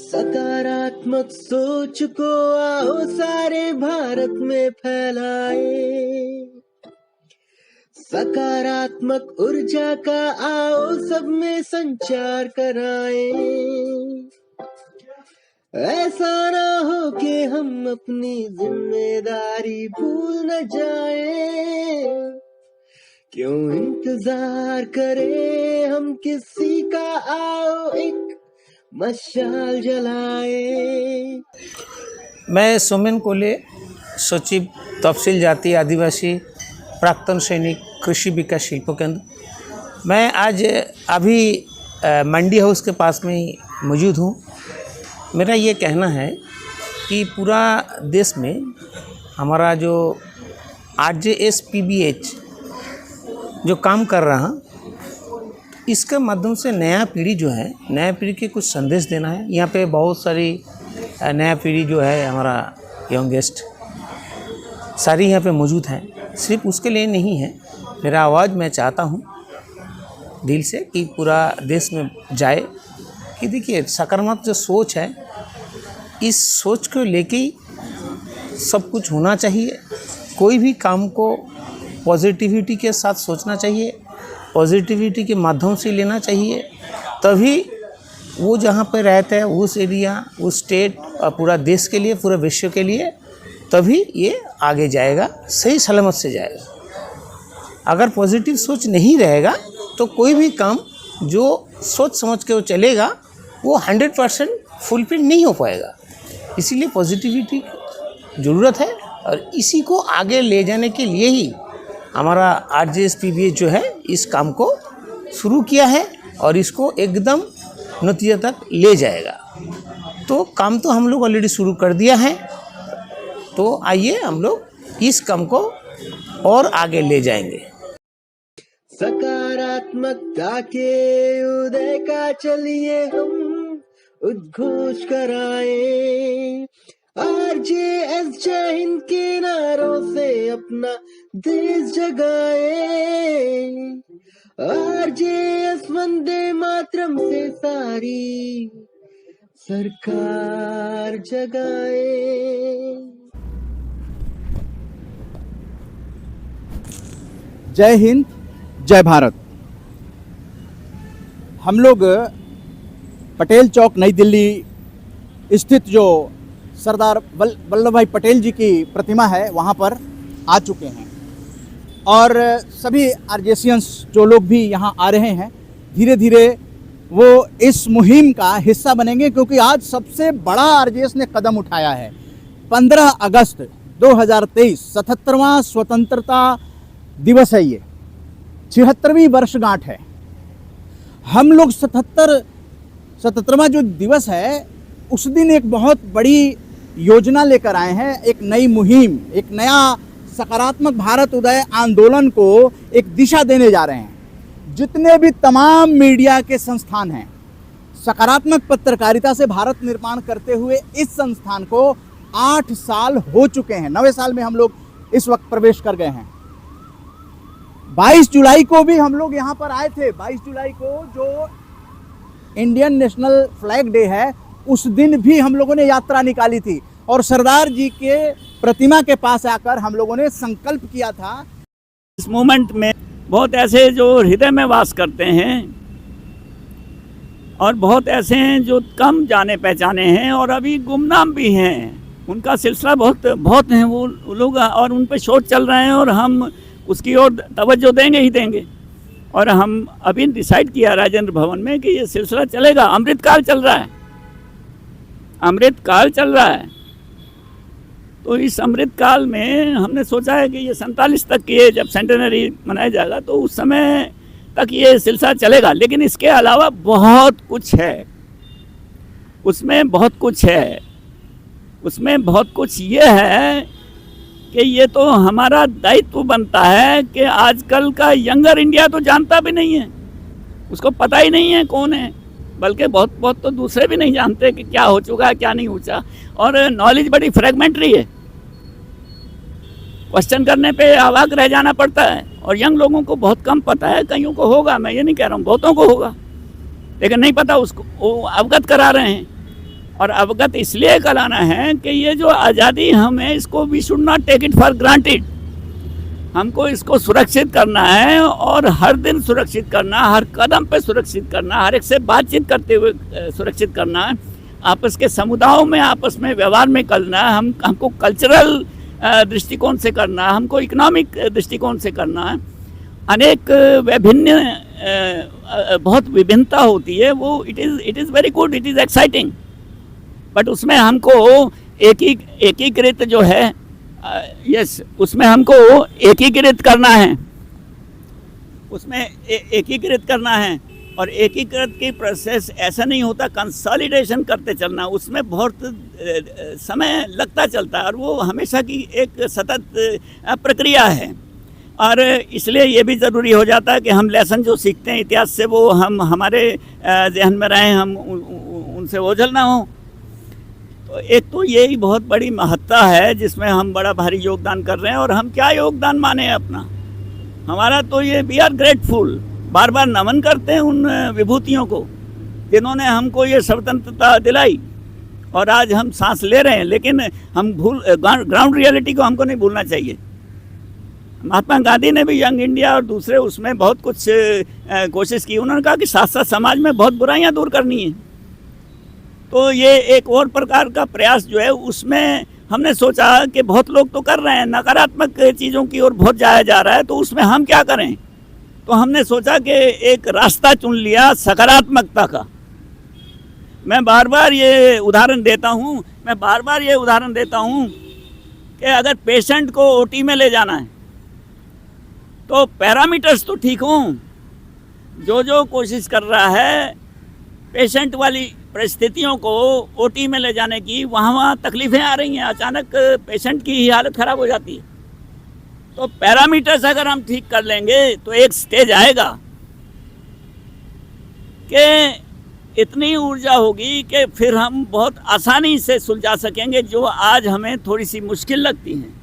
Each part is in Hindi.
सकारात्मक सोच को आओ सारे भारत में फैलाए, सकारात्मक ऊर्जा का आओ सब में संचार कराए। ऐसा ना हो कि हम अपनी जिम्मेदारी भूल न जाए, क्यों इंतजार करें हम किसी का, आओ एक मशाल जलाए। मैं सोमेन कोले, सचिव तहसील जाति आदिवासी प्राक्तन सैनिक कृषि विकास शिल्प केंद्र। मैं आज अभी मंडी हाउस के पास में ही मौजूद हूँ। मेरा ये कहना है कि पूरा देश में हमारा जो RJSPBH जो काम कर रहा, इसके माध्यम से नया पीढ़ी जो है, नया पीढ़ी के कुछ संदेश देना है। यहाँ पे बहुत सारी नया पीढ़ी जो है, हमारा यंगेस्ट सारी यहाँ पे मौजूद हैं। सिर्फ उसके लिए नहीं है, मेरा आवाज़ मैं चाहता हूँ दिल से कि पूरा देश में जाए कि देखिए सकारात्मक जो सोच है, इस सोच को लेके ही सब कुछ होना चाहिए। कोई भी काम को पॉजिटिविटी के साथ सोचना चाहिए, पॉजिटिविटी के माध्यम से लेना चाहिए, तभी वो जहाँ पर रहते हैं उस एरिया, उस स्टेट और पूरा देश के लिए, पूरे विश्व के लिए, तभी ये आगे जाएगा, सही सलामत से जाएगा। अगर पॉजिटिव सोच नहीं रहेगा तो कोई भी काम जो सोच समझ के वो चलेगा वो 100% फुलफिल नहीं हो पाएगा। इसीलिए पॉजिटिविटी ज़रूरत है और इसी को आगे ले जाने के लिए ही हमारा RJSPBH जो है इस काम को शुरू किया है और इसको एकदम नतीजे तक ले जाएगा। तो काम तो हम लोग ऑलरेडी शुरू कर दिया है, तो आइए हम लोग इस काम को और आगे ले जाएंगे। सकारात्मकता के उदय का चलिए हम उद्घोष कराएं, RJS जय हिंद के नारों से अपना देश जगाए, RJS वंदे मातरम से सारी सरकार जगाए। जय हिंद, जय भारत। हम लोग पटेल चौक नई दिल्ली स्थित जो सरदार वल्लभ भाई पटेल जी की प्रतिमा है वहाँ पर आ चुके हैं और सभी RJSians जो लोग भी यहाँ आ रहे हैं, धीरे धीरे वो इस मुहिम का हिस्सा बनेंगे, क्योंकि आज सबसे बड़ा RJS ने कदम उठाया है। 15 अगस्त 2023 77वां स्वतंत्रता दिवस है, ये 76वीं वर्षगांठ है। हम लोग 77वां जो दिवस है उस दिन एक बहुत बड़ी योजना लेकर आए हैं, एक नई मुहिम, एक नया सकारात्मक भारत उदय आंदोलन को एक दिशा देने जा रहे हैं। जितने भी तमाम मीडिया के संस्थान हैं, सकारात्मक पत्रकारिता से भारत निर्माण करते हुए इस संस्थान को 8 साल हो चुके हैं। 9वें साल में हम लोग इस वक्त प्रवेश कर गए हैं। 22 जुलाई को भी हम लोग यहाँ पर आए थे। 22 जुलाई को जो इंडियन नेशनल फ्लैग डे है, उस दिन भी हम लोगों ने यात्रा निकाली थी और सरदार जी के प्रतिमा के पास आकर हम लोगों ने संकल्प किया था। इस मोमेंट में बहुत ऐसे जो हृदय में वास करते हैं और बहुत ऐसे हैं जो कम जाने पहचाने हैं और अभी गुमनाम भी हैं। उनका सिलसिला बहुत हैं वो लोग, और उन पे शोध चल रहे हैं और हम उसकी ओर तवज्जो देंगे ही देंगे। और हम अभी डिसाइड किया राजेंद्र भवन में कि ये सिलसिला चलेगा। अमृतकाल चल रहा है, अमृतकाल चल रहा है। तो इस अमृतकाल में हमने सोचा है कि ये 47 तक ये जब सेंटेनरी मनाया जाएगा तो उस समय तक ये सिलसिला चलेगा। लेकिन इसके अलावा बहुत कुछ है, उसमें बहुत कुछ है, उसमें बहुत कुछ ये है कि ये तो हमारा दायित्व बनता है कि आजकल का यंगर इंडिया तो जानता भी नहीं है, उसको पता ही नहीं है कौन है, बल्कि बहुत तो दूसरे भी नहीं जानते कि क्या हो चुका है क्या नहीं हुआ। और नॉलेज बड़ी फ्रेगमेंटरी है, क्वेश्चन करने पे अवाक रह जाना पड़ता है और यंग लोगों को बहुत कम पता है। कईयों को होगा, मैं ये नहीं कह रहा हूँ, बहुतों को होगा, लेकिन नहीं पता उसको, वो अवगत करा रहे हैं। और अवगत इसलिए कराना है कि ये जो आज़ादी हमें, इसको we should not take it for granted. हमको इसको सुरक्षित करना है और हर दिन सुरक्षित करना, हर कदम पे सुरक्षित करना, हर एक से बातचीत करते हुए सुरक्षित करना, आपस के समुदायों में आपस में व्यवहार में करना, हमको कल्चरल दृष्टिकोण से करना, हमको इकोनॉमिक दृष्टिकोण से करना। अनेक बहुत विभिन्नता होती है, वो it is very good, it is exciting, but उसमें हमको एकीकृत जो है, यस, उसमें हमको एकीकृत करना है, उसमें एकीकृत करना है। और एकीकृत की प्रोसेस ऐसा नहीं होता, कंसोलिडेशन करते चलना, उसमें बहुत समय लगता चलता है और वो हमेशा की एक सतत प्रक्रिया है। और इसलिए ये भी ज़रूरी हो जाता है कि हम लेसन जो सीखते हैं इतिहास से, वो हम हमारे जहन में रहें, हम उनसे ओझल ना हो। तो एक तो यही बहुत बड़ी महत्ता है जिसमें हम बड़ा भारी योगदान कर रहे हैं। और हम क्या योगदान माने अपना, हमारा तो ये वी आर ग्रेटफुल, बार बार नमन करते हैं उन विभूतियों को जिन्होंने हमको ये स्वतंत्रता दिलाई और आज हम सांस ले रहे हैं। लेकिन हम ग्राउंड रियलिटी को हमको नहीं भूलना चाहिए। महात्मा गांधी ने भी यंग इंडिया और दूसरे उसमें बहुत कुछ कोशिश की। उन्होंने कहा कि साथ साथ समाज में बहुत बुराइयां दूर करनी है। तो ये एक और प्रकार का प्रयास जो है, उसमें हमने सोचा कि बहुत लोग तो कर रहे हैं, नकारात्मक चीज़ों की ओर बहुत जाया जा रहा है, तो उसमें हम क्या करें। तो हमने सोचा कि एक रास्ता चुन लिया सकारात्मकता का। मैं बार बार ये उदाहरण देता हूँ कि अगर पेशेंट को ओटी में ले जाना है तो पैरामीटर्स तो ठीक हों, जो कोशिश कर रहा है पेशेंट वाली परिस्थितियों को ओटी में ले जाने की, वहाँ तकलीफ़ें आ रही हैं, अचानक पेशेंट की ही हालत ख़राब हो जाती है। तो पैरामीटर्स अगर हम ठीक कर लेंगे तो एक स्टेज आएगा कि इतनी ऊर्जा होगी कि फिर हम बहुत आसानी से सुलझा सकेंगे जो आज हमें थोड़ी सी मुश्किल लगती हैं,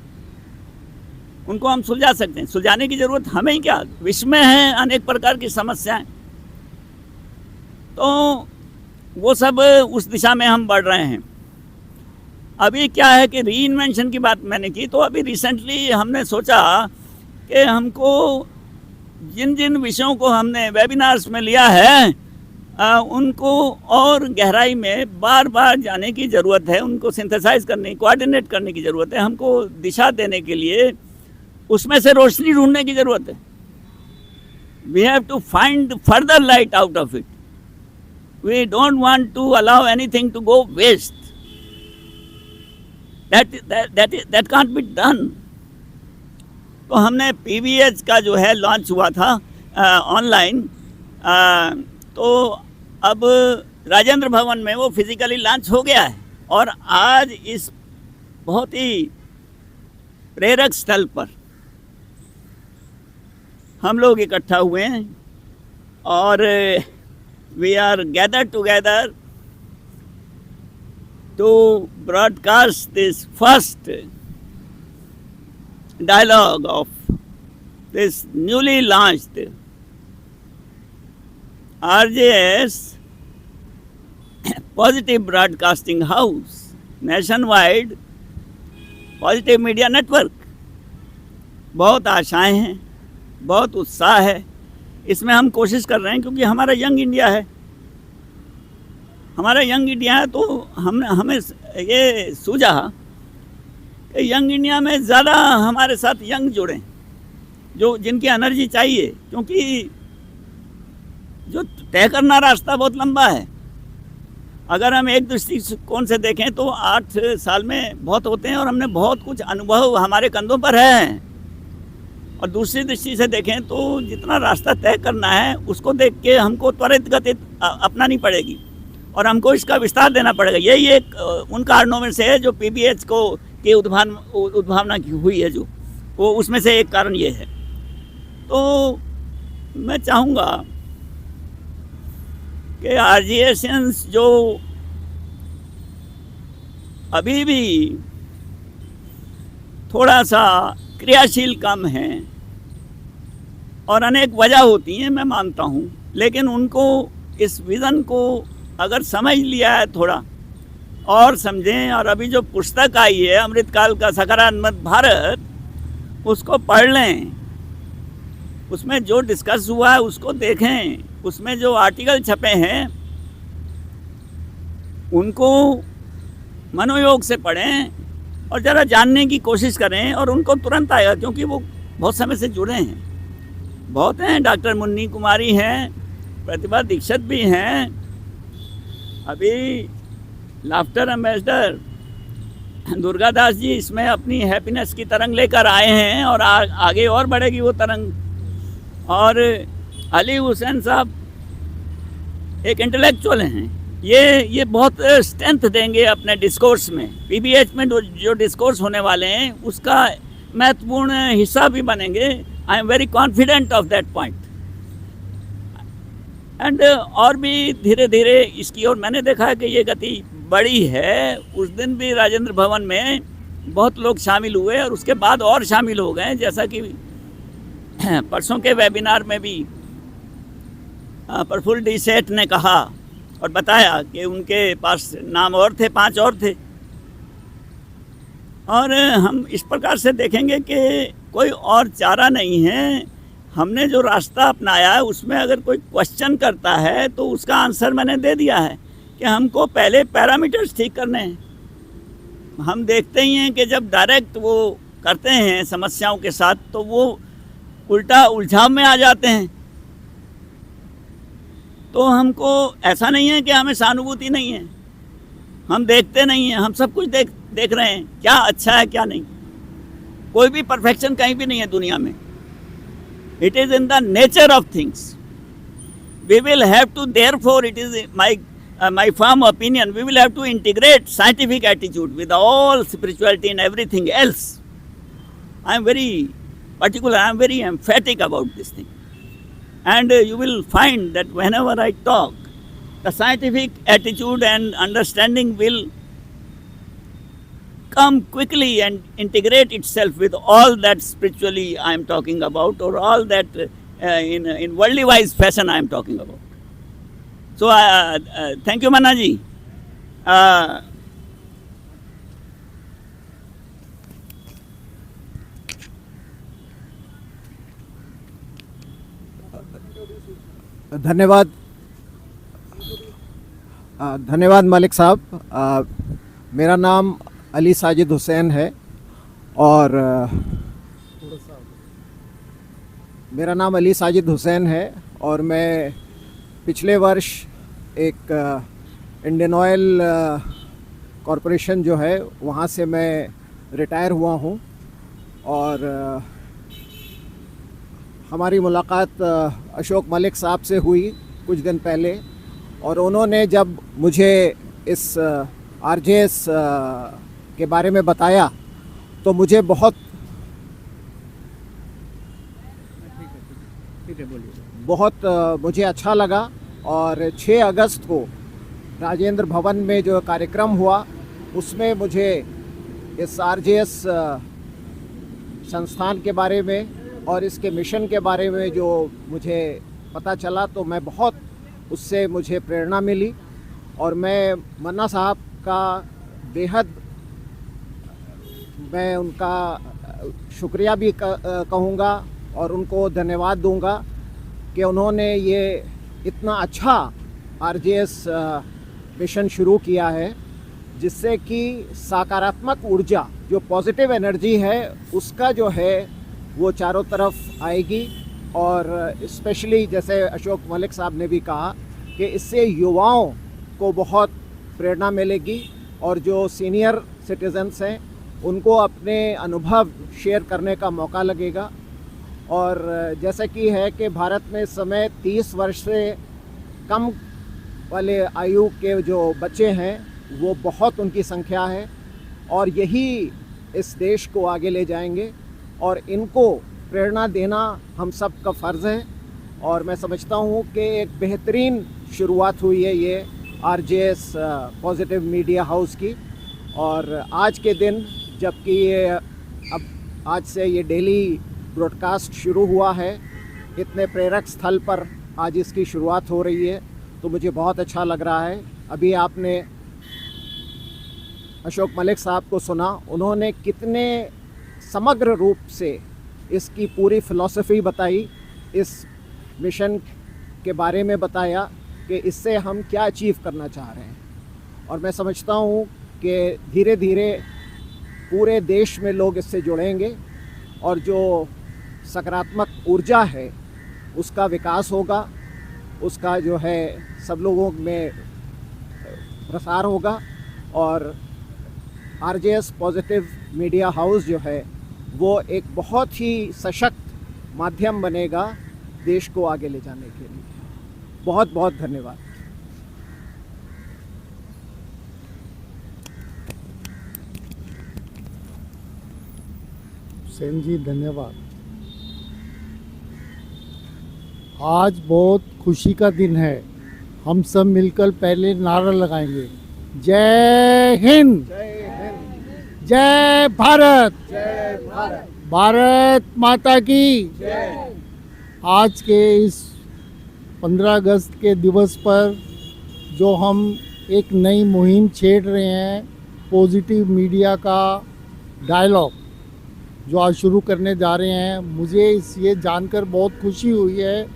उनको हम सुलझा सकते हैं। सुलझाने की ज़रूरत हमें ही क्या, विश्व में है अनेक प्रकार की समस्याएं। तो वो सब उस दिशा में हम बढ़ रहे हैं। अभी क्या है कि रीइन्वेंशन की बात मैंने की, तो अभी रिसेंटली हमने सोचा कि हमको जिन जिन विषयों को हमने वेबिनार्स में लिया है उनको और गहराई में बार बार जाने की ज़रूरत है, उनको सिंथेसाइज करने, कोऑर्डिनेट करने की ज़रूरत है, हमको दिशा देने के लिए उसमें से रोशनी ढूंढने की ज़रूरत है। We have to find further light out of it. We don't want to allow anything to go waste. That can't be done. तो हमने PBH का जो है लॉन्च हुआ था ऑनलाइन, तो अब राजेंद्र भवन में वो फिजिकली लॉन्च हो गया है। और आज इस बहुत ही प्रेरक स्थल पर हम लोग इकट्ठा हुए हैं और we are gathered together to broadcast this first dialogue of this newly launched RJS Positive Broadcasting House, nationwide Positive Media Network। बहुत आशाएं हैं, बहुत उत्साह है, इसमें हम कोशिश कर रहे हैं क्योंकि हमारा यंग इंडिया है। तो हमें ये सूझा कि यंग इंडिया में ज़्यादा हमारे साथ यंग जुड़ें, जो जिनकी एनर्जी चाहिए, क्योंकि जो तय करना रास्ता बहुत लंबा है। अगर हम एक दृष्टिकोण से देखें तो 8 साल में बहुत होते हैं और हमने बहुत कुछ अनुभव हमारे कंधों पर है। और दूसरी दृष्टि से देखें तो जितना रास्ता तय करना है उसको देख के हमको त्वरित गति अपनानी पड़ेगी और हमको इसका विस्तार देना पड़ेगा। यही एक उन कारणों में से है जो PBH को की उद्भावना की हुई है, जो वो उसमें से एक कारण ये है। तो मैं चाहूँगा कि RJSians जो अभी भी थोड़ा सा क्रियाशील कम हैं और अनेक वजह होती हैं, मैं मानता हूँ, लेकिन उनको इस विज़न को अगर समझ लिया है थोड़ा और समझें, और अभी जो पुस्तक आई है अमृतकाल का सकारात्मक भारत, उसको पढ़ लें, उसमें जो डिस्कस हुआ है उसको देखें, उसमें जो आर्टिकल छपे हैं उनको मनोयोग से पढ़ें और ज़रा जानने की कोशिश करें, और उनको तुरंत आएगा क्योंकि वो बहुत समय से जुड़े हैं, बहुत हैं। डॉक्टर मुन्नी कुमारी हैं, प्रतिभा दीक्षित भी हैं, अभी लाफ्टर एम्बेसडर दुर्गा दास जी इसमें अपनी हैप्पीनेस की तरंग लेकर आए हैं, और आगे और बढ़ेगी वो तरंग। और अली हुसैन साहब एक इंटेलेक्चुअल हैं, ये बहुत स्ट्रेंथ देंगे अपने डिस्कोर्स में। पीबीएच में जो डिस्कोर्स होने वाले हैं उसका महत्वपूर्ण हिस्सा भी बनेंगे। I am very confident of that point. And और भी धीरे धीरे इसकी ओर मैंने देखा है कि ये गति बड़ी है। उस दिन भी राजेंद्र भवन में बहुत लोग शामिल हुए और उसके बाद और शामिल हो गए, जैसा कि परसों के वेबिनार में भी प्रफुल्ल डी सेठ ने कहा और बताया कि उनके पास नाम और थे, 5 और थे। और हम इस प्रकार से देखेंगे कि कोई और चारा नहीं है। हमने जो रास्ता अपनाया है उसमें अगर कोई क्वेश्चन करता है तो उसका आंसर मैंने दे दिया है कि हमको पहले पैरामीटर्स ठीक करने हैं। हम देखते ही हैं कि जब डायरेक्ट वो करते हैं समस्याओं के साथ तो वो उल्टा उलझाव में आ जाते हैं। तो हमको ऐसा नहीं है कि हमें सहानुभूति नहीं है, हम देखते नहीं हैं, हम सब कुछ देख रहे हैं, क्या अच्छा है क्या नहीं। कोई भी परफेक्शन कहीं भी नहीं है दुनिया में। It is in the nature of things. We will have to, therefore it is my firm opinion, we will have to integrate scientific attitude with all spirituality and everything else. I am very particular, I am very emphatic about this thing. And you will find that whenever I talk, the scientific attitude and understanding will come quickly and integrate itself with all that spiritually I am talking about, or all that in worldly wise fashion I am talking about. So thank you Manna ji. धन्यवाद धन्यवाद मलिक साहब। मेरा नाम अली साजिद हुसैन है और मेरा नाम अली साजिद हुसैन है और मैं पिछले वर्ष एक इंडियन ऑयल कॉरपोरेशन जो है वहाँ से मैं रिटायर हुआ हूँ और हमारी मुलाकात अशोक मलिक साहब से हुई कुछ दिन पहले और उन्होंने जब मुझे इस आरजेएस के बारे में बताया तो मुझे बहुत मुझे अच्छा लगा। और 6 अगस्त को राजेंद्र भवन में जो कार्यक्रम हुआ उसमें मुझे इस आरजेएस संस्थान के बारे में और इसके मिशन के बारे में जो मुझे पता चला तो मैं बहुत उससे मुझे प्रेरणा मिली और मैं मन्ना साहब का बेहद मैं उनका शुक्रिया भी कहूँगा और उनको धन्यवाद दूंगा कि उन्होंने ये इतना अच्छा आरजेएस मिशन शुरू किया है जिससे कि सकारात्मक ऊर्जा जो पॉजिटिव एनर्जी है उसका जो है वो चारों तरफ आएगी और स्पेशली जैसे अशोक मलिक साहब ने भी कहा कि इससे युवाओं को बहुत प्रेरणा मिलेगी और जो सीनियर सिटीजन्स हैं उनको अपने अनुभव शेयर करने का मौका लगेगा। और जैसा कि है कि भारत में इस समय 30 वर्ष से कम वाले आयु के जो बच्चे हैं वो बहुत उनकी संख्या है और यही इस देश को आगे ले जाएंगे और इनको प्रेरणा देना हम सब का फ़र्ज़ है। और मैं समझता हूँ कि एक बेहतरीन शुरुआत हुई है ये आरजेएस पॉजिटिव मीडिया हाउस की। और आज के दिन जबकि ये अब आज से ये डेली ब्रॉडकास्ट शुरू हुआ है, इतने प्रेरक स्थल पर आज इसकी शुरुआत हो रही है, तो मुझे बहुत अच्छा लग रहा है। अभी आपने अशोक मलिक साहब को सुना, उन्होंने कितने समग्र रूप से इसकी पूरी फ़िलॉसफी बताई, इस मिशन के बारे में बताया कि इससे हम क्या अचीव करना चाह रहे हैं। और मैं समझता हूँ कि धीरे धीरे पूरे देश में लोग इससे जुड़ेंगे और जो सकारात्मक ऊर्जा है उसका विकास होगा, उसका जो है सब लोगों में प्रसार होगा और आरजेएस पॉजिटिव मीडिया हाउस जो है वो एक बहुत ही सशक्त माध्यम बनेगा देश को आगे ले जाने के लिए। बहुत बहुत धन्यवाद। सेन जी धन्यवाद। आज बहुत खुशी का दिन है। हम सब मिलकर पहले नारा लगाएंगे, जय हिंद, जय भारत, भारत माता की। आज के इस 15 अगस्त के दिवस पर जो हम एक नई मुहिम छेड़ रहे हैं, पॉजिटिव मीडिया का डायलॉग जो आज शुरू करने जा रहे हैं, मुझे ये जानकर बहुत खुशी हुई है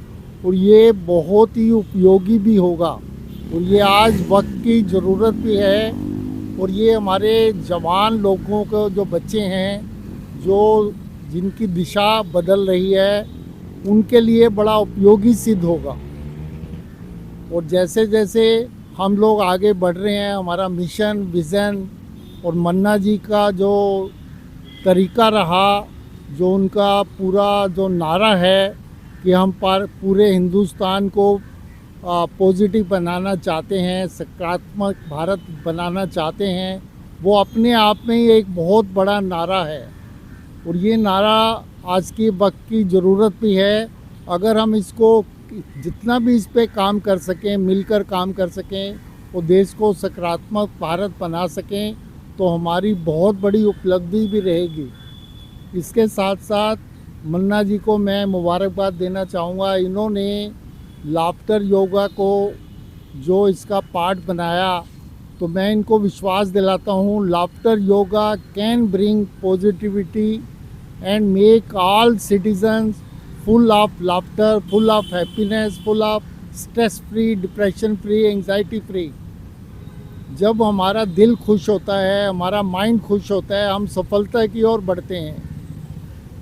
और ये बहुत ही उपयोगी भी होगा और ये आज वक्त की ज़रूरत भी है। और ये हमारे जवान लोगों को, जो बच्चे हैं, जो जिनकी दिशा बदल रही है, उनके लिए बड़ा उपयोगी सिद्ध होगा। और जैसे जैसे हम लोग आगे बढ़ रहे हैं, हमारा मिशन, विज़न और मन्ना जी का जो तरीका रहा, जो उनका पूरा जो नारा है कि हम पूरे हिंदुस्तान को पॉजिटिव बनाना चाहते हैं, सकारात्मक भारत बनाना चाहते हैं, वो अपने आप में ही एक बहुत बड़ा नारा है। और ये नारा आज की वक्त की ज़रूरत भी है। अगर हम इसको जितना भी इस पे काम कर सकें, मिलकर काम कर सकें और देश को सकारात्मक भारत बना सकें, तो हमारी बहुत बड़ी उपलब्धि भी रहेगी। इसके साथ साथ मन्ना जी को मैं मुबारकबाद देना चाहूँगा। इन्होंने लाफ्टर योगा को जो इसका पार्ट बनाया, तो मैं इनको विश्वास दिलाता हूँ, laughter yoga can bring positivity and make all citizens full of laughter, full of happiness, full of stress free, depression free, anxiety free. जब हमारा दिल खुश होता है, हमारा माइंड खुश होता है, हम सफलता की ओर बढ़ते हैं।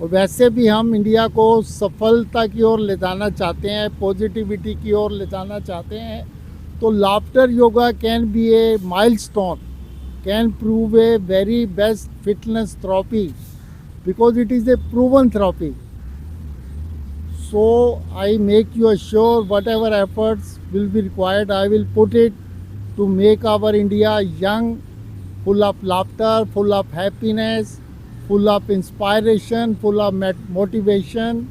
और वैसे भी हम इंडिया को सफलता की ओर ले जाना चाहते हैं, पॉजिटिविटी की ओर ले जाना चाहते हैं। तो laughter yoga can be A milestone, can prove a very best fitness therapy because it is a proven therapy. So I make you assure whatever efforts will be required, I will put it to make our India young, full of laughter, full of happiness, full of inspiration, full of motivation.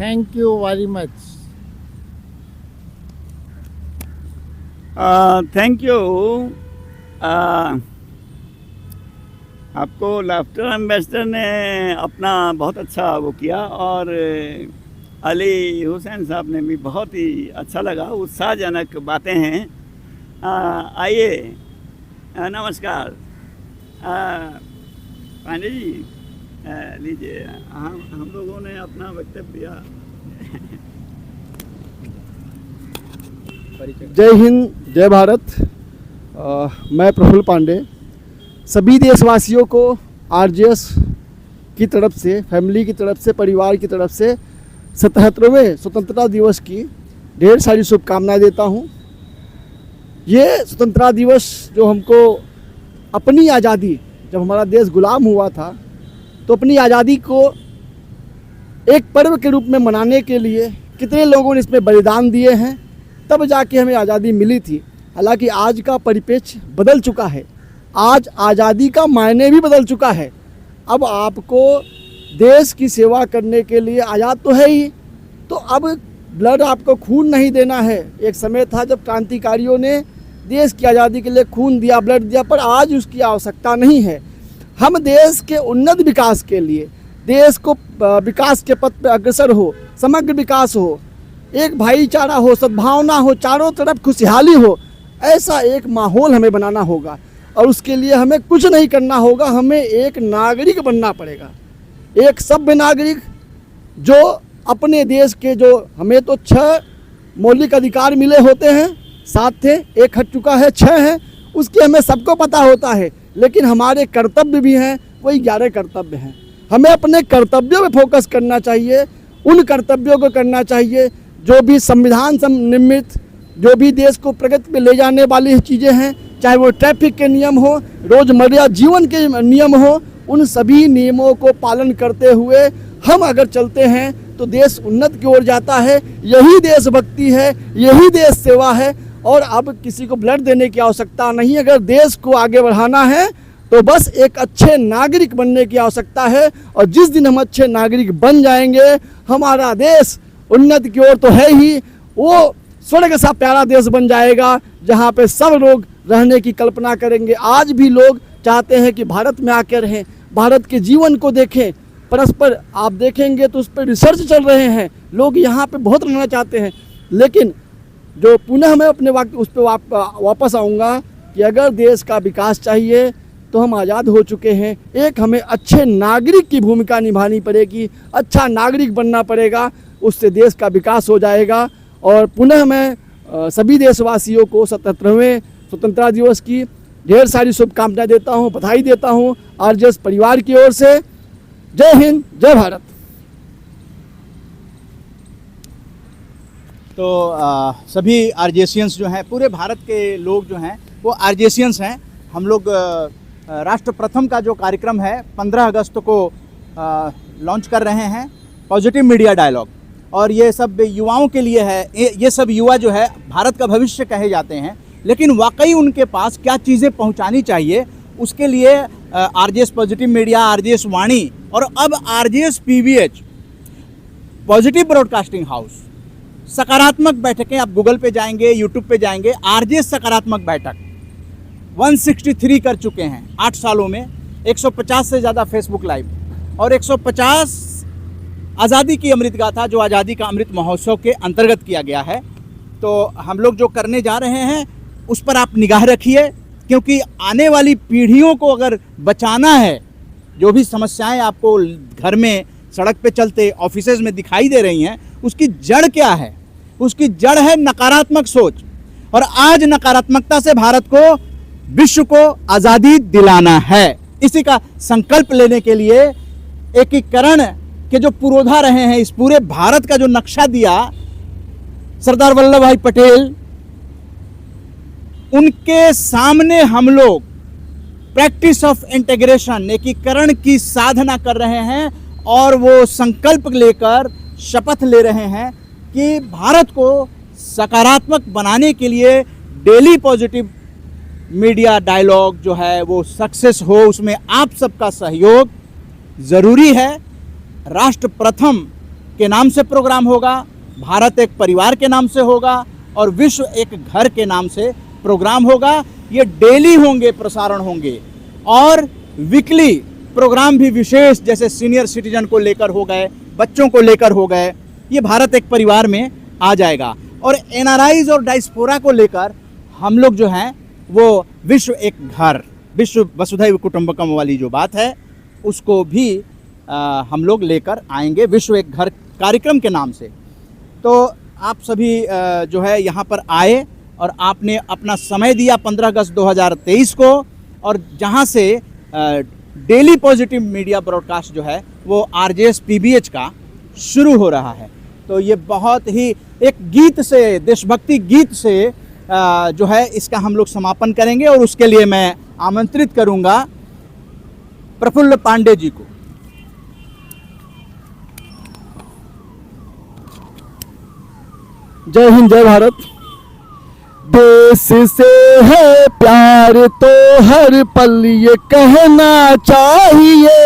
Thank you very much. Thank you. आपको लाफ्टर एम्बेसडर ने अपना बहुत अच्छा वो किया और अली हुसैन साहब ने भी बहुत ही अच्छा लगा, उत्साहजनक बातें हैं। आइए, नमस्कार पांडे जी, लीजिए। हम लोगों ने अपना वक्तव्य दिया। जय हिंद, जय भारत। मैं प्रफुल्ल पांडे सभी देशवासियों को आरजेएस की तरफ से, फैमिली की तरफ से, परिवार की तरफ से 77वें स्वतंत्रता दिवस की ढेर सारी शुभकामनाएं देता हूं। ये स्वतंत्रता दिवस जो हमको अपनी आज़ादी, जब हमारा देश गुलाम हुआ था, तो अपनी आज़ादी को एक पर्व के रूप में मनाने के लिए कितने लोगों ने इसमें बलिदान दिए हैं, तब जाके हमें आज़ादी मिली थी। हालांकि आज का परिप्रेक्ष्य बदल चुका है, आज आज़ादी का मायने भी बदल चुका है। अब आपको देश की सेवा करने के लिए आज़ाद तो है ही, तो अब ब्लड आपको खून नहीं देना है। एक समय था जब क्रांतिकारियों ने देश की आज़ादी के लिए खून दिया, ब्लड दिया, पर आज उसकी आवश्यकता नहीं है। हम देश के उन्नत विकास के लिए, देश को विकास के पथ पर अग्रसर हो, समग्र विकास हो, एक भाईचारा हो, सद्भावना हो, चारों तरफ खुशहाली हो, ऐसा एक माहौल हमें बनाना होगा। और उसके लिए हमें कुछ नहीं करना होगा, हमें एक नागरिक बनना पड़ेगा, एक सभ्य नागरिक जो अपने देश के, जो हमें तो 6 मौलिक अधिकार मिले होते हैं, 7 थे, 1 हट चुका है, 6 हैं, उसके हमें सबको पता होता है, लेकिन हमारे कर्तव्य भी हैं, वही 11 कर्तव्य हैं। हमें अपने कर्तव्यों पे फोकस करना चाहिए, उन कर्तव्यों को करना चाहिए जो भी संविधान से निर्मित, जो भी देश को प्रगति पे ले जाने वाली चीज़ें हैं, चाहे वो ट्रैफिक के नियम हो, रोज़मर्रा जीवन के नियम हो, उन सभी नियमों को पालन करते हुए हम अगर चलते हैं तो देश उन्नति की ओर जाता है। यही देशभक्ति है, यही देश सेवा है। और अब किसी को ब्लड देने की आवश्यकता नहीं, अगर देश को आगे बढ़ाना है तो बस एक अच्छे नागरिक बनने की आवश्यकता है। और जिस दिन हम अच्छे नागरिक बन जाएंगे, हमारा देश उन्नति की ओर तो है ही, वो स्वर्ग सा प्यारा देश बन जाएगा, जहाँ पे सब लोग रहने की कल्पना करेंगे। आज भी लोग चाहते हैं कि भारत में आकर रहें, भारत के जीवन को देखें, परस्पर आप देखेंगे तो उस पर रिसर्च चल रहे हैं, लोग यहाँ पे बहुत रहना चाहते हैं। लेकिन जो पुनः मैं अपने उस पर वापस आऊँगा कि अगर देश का विकास चाहिए तो हम आज़ाद हो चुके हैं, एक हमें अच्छे नागरिक की भूमिका निभानी पड़ेगी, अच्छा नागरिक बनना पड़ेगा, उससे देश का विकास हो जाएगा। और पुनः मैं सभी देशवासियों को 77वें स्वतंत्रता दिवस की ढेर सारी शुभकामनाएं देता हूं, बधाई देता हूं आरजेएस परिवार की ओर से। जय हिंद, जय भारत। तो सभी आरजेसियंस जो हैं, पूरे भारत के लोग जो हैं वो आरजेसियंस हैं। हम लोग राष्ट्र प्रथम का जो कार्यक्रम है 15 अगस्त को लॉन्च कर रहे हैं, पॉजिटिव मीडिया डायलॉग। और ये सब युवाओं के लिए है। ये सब युवा जो है भारत का भविष्य कहे जाते हैं, लेकिन वाकई उनके पास क्या चीज़ें पहुंचानी चाहिए, उसके लिए आरजेएस पॉजिटिव मीडिया, आरजेएस वाणी और अब RJS PVH, positive broadcasting house, सकारात्मक बैठकें, आप गूगल पे जाएंगे, यूट्यूब पे जाएंगे, आरजेएस सकारात्मक बैठक 163 कर चुके हैं 8 सालों में, 150 से ज़्यादा फेसबुक लाइव और 150 आज़ादी की अमृत गाथा, जो आज़ादी का अमृत महोत्सव के अंतर्गत किया गया है। तो हम लोग जो करने जा रहे हैं उस पर आप निगाह रखिए, क्योंकि आने वाली पीढ़ियों को अगर बचाना है, जो भी समस्याएं आपको घर में, सड़क पे चलते, ऑफिसेज में दिखाई दे रही हैं, उसकी जड़ क्या है? उसकी जड़ है नकारात्मक सोच। और आज नकारात्मकता से भारत को, विश्व को आज़ादी दिलाना है। इसी का संकल्प लेने के लिए एकीकरण के जो पुरोधा रहे हैं, इस पूरे भारत का जो नक्शा दिया सरदार वल्लभ भाई पटेल, उनके सामने हम लोग प्रैक्टिस ऑफ इंटीग्रेशन, एकीकरण की साधना कर रहे हैं। और वो संकल्प लेकर शपथ ले रहे हैं कि भारत को सकारात्मक बनाने के लिए डेली पॉजिटिव मीडिया डायलॉग जो है वो सक्सेस हो, उसमें आप सबका सहयोग ज़रूरी है। राष्ट्र प्रथम के नाम से प्रोग्राम होगा, भारत एक परिवार के नाम से होगा और विश्व एक घर के नाम से प्रोग्राम होगा। ये डेली होंगे, प्रसारण होंगे और वीकली प्रोग्राम भी विशेष, जैसे सीनियर सिटीजन को लेकर हो गए, बच्चों को लेकर हो गए। ये भारत एक परिवार में आ जाएगा। और एनआरआईज और डायस्पोरा को लेकर हम लोग जो हैं वो विश्व एक घर, विश्व वसुधैव कुटुंबकम वाली जो बात है, उसको भी हम लोग लेकर आएंगे, विश्व एक घर कार्यक्रम के नाम से। तो आप सभी जो है यहाँ पर आए और आपने अपना समय दिया 15 अगस्त 2023 को, और जहाँ से डेली पॉजिटिव मीडिया ब्रॉडकास्ट जो है वो आरजेएस पीबीएच का शुरू हो रहा है। तो ये बहुत ही एक गीत से, देशभक्ति गीत से जो है इसका हम लोग समापन करेंगे। और उसके लिए मैं आमंत्रित करूंगा प्रफुल्ल पांडे जी को। जय हिंद, जय भारत। देश से है प्यार तो हर पल ये कहना चाहिए,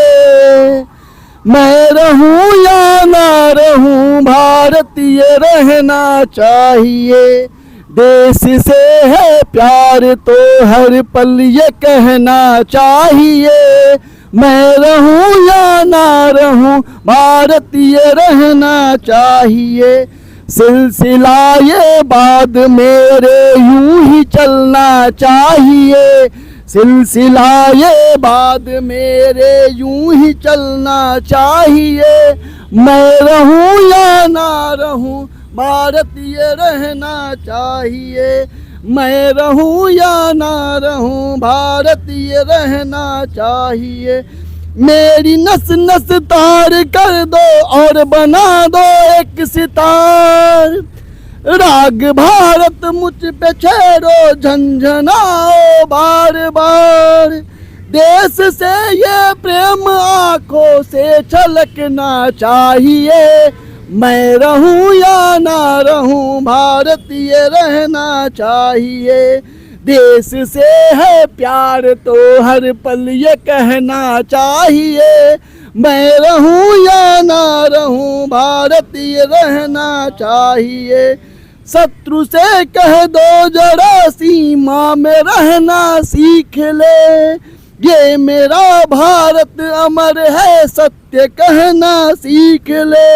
मैं रहूं या ना रहूं भारतीय रहना चाहिए। देश से है प्यार तो हर पल ये कहना चाहिए, मैं रहूं या ना रहूं भारतीय रहना चाहिए। सिलसिला ये बाद मेरे यूं ही चलना चाहिए, सिलसिला ये बाद मेरे यूं ही चलना चाहिए। मैं रहूं या ना रहूं भारत ये रहना चाहिए, मैं रहूं या ना रहूं भारत ये रहना चाहिए। मेरी नस नस तार कर दो और बना दो एक सितार, राग भारत मुझ पे छेड़ो झंझनाओ बार बार। देश से ये प्रेम आंखों से छलकना चाहिए, मैं रहूं या ना रहूं भारत ये रहना चाहिए। देश से है प्यार तो हर पल ये कहना चाहिए, मैं रहूं या ना रहूं भारत ये रहना चाहिए। शत्रु से कह दो जरा सीमा में रहना सीख ले, ये मेरा भारत अमर है सत्य कहना सीख ले।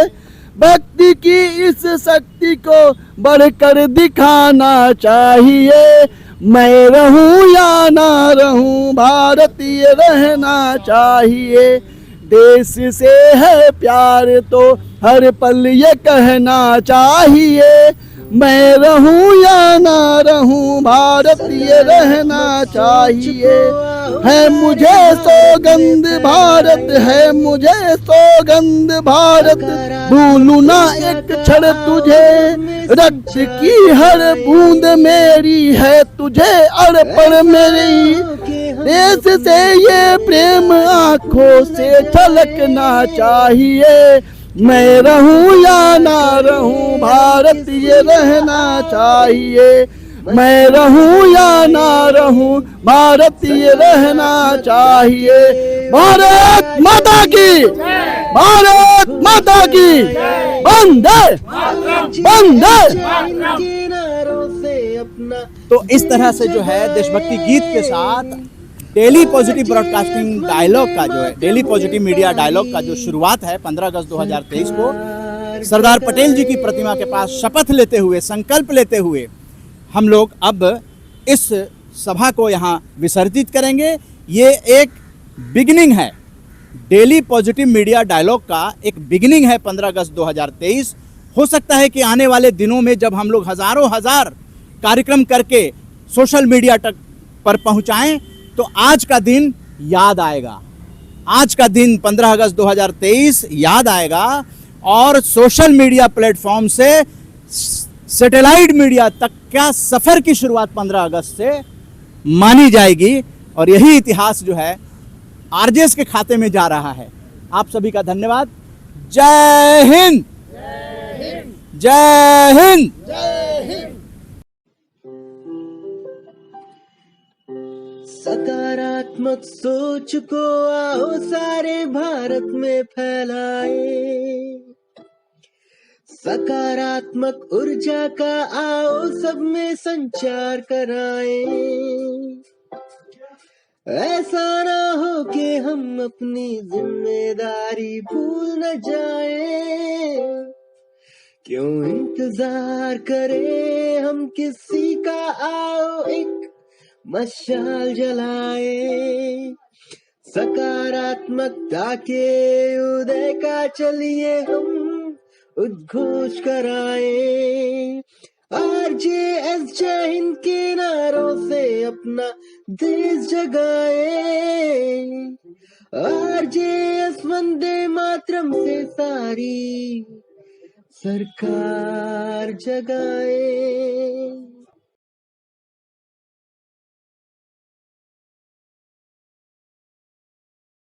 भक्ति की इस शक्ति को बढ़कर दिखाना चाहिए, मैं रहूं या ना रहूं भारत ये रहना चाहिए। देश से है प्यार तो हर पल ये कहना चाहिए, मैं रहूं या ना रहूं भारत ये रहना चाहिए। है मुझे सौगंध भारत, है मुझे सौगंध भारत, भूलूं ना एक क्षण तुझे, रक्त की हर बूंद मेरी है तुझे अर्पण मेरी। देश से ये प्रेम आंखों से छलकना चाहिए, मैं रहूं या ना रहूं भारत ये रहना चाहिए, मैं रहूं या ना रहूं भारत ये रहना चाहिए। भारत माता की, भारत माता की, वंदे वंदे। तो इस तरह से जो है देशभक्ति गीत के साथ डेली पॉजिटिव ब्रॉडकास्टिंग डायलॉग का जो है, डेली पॉजिटिव मीडिया डायलॉग का जो शुरुआत है 15 अगस्त 2023 को सरदार पटेल जी की प्रतिमा के पास शपथ लेते हुए, संकल्प लेते हुए हम लोग अब इस सभा को यहाँ विसर्जित करेंगे। ये एक बिगिनिंग है, डेली पॉजिटिव मीडिया डायलॉग का एक बिगिनिंग है 15 अगस्त 2023। हो सकता है कि आने वाले दिनों में जब हम लोग हजारों हजार कार्यक्रम करके सोशल मीडिया तक पर पहुँचाएँ तो आज का दिन याद आएगा, आज का दिन 15 अगस्त 2023 याद आएगा और सोशल मीडिया प्लेटफॉर्म से सैटेलाइट मीडिया तक का सफर की शुरुआत 15 अगस्त से मानी जाएगी और यही इतिहास जो है आरजेएस के खाते में जा रहा है। आप सभी का धन्यवाद। जय हिंद, जय हिंद, जय हिंद। सकारात्मक सोच को आओ सारे भारत में फैलाए, सकारात्मक ऊर्जा का आओ सब में संचार कराए। ऐसा ना हो कि हम अपनी जिम्मेदारी भूल न जाए, क्यों इंतजार करें हम किसी का, आओ एक मशाल जलाए। सकारात्मकता के उदय का चलिए हम उद्घोष कराए। आरजेएस जय हिंद के नारों से अपना देश जगाए, आरजेएस वंदे मातरम से सारी सरकार जगाए।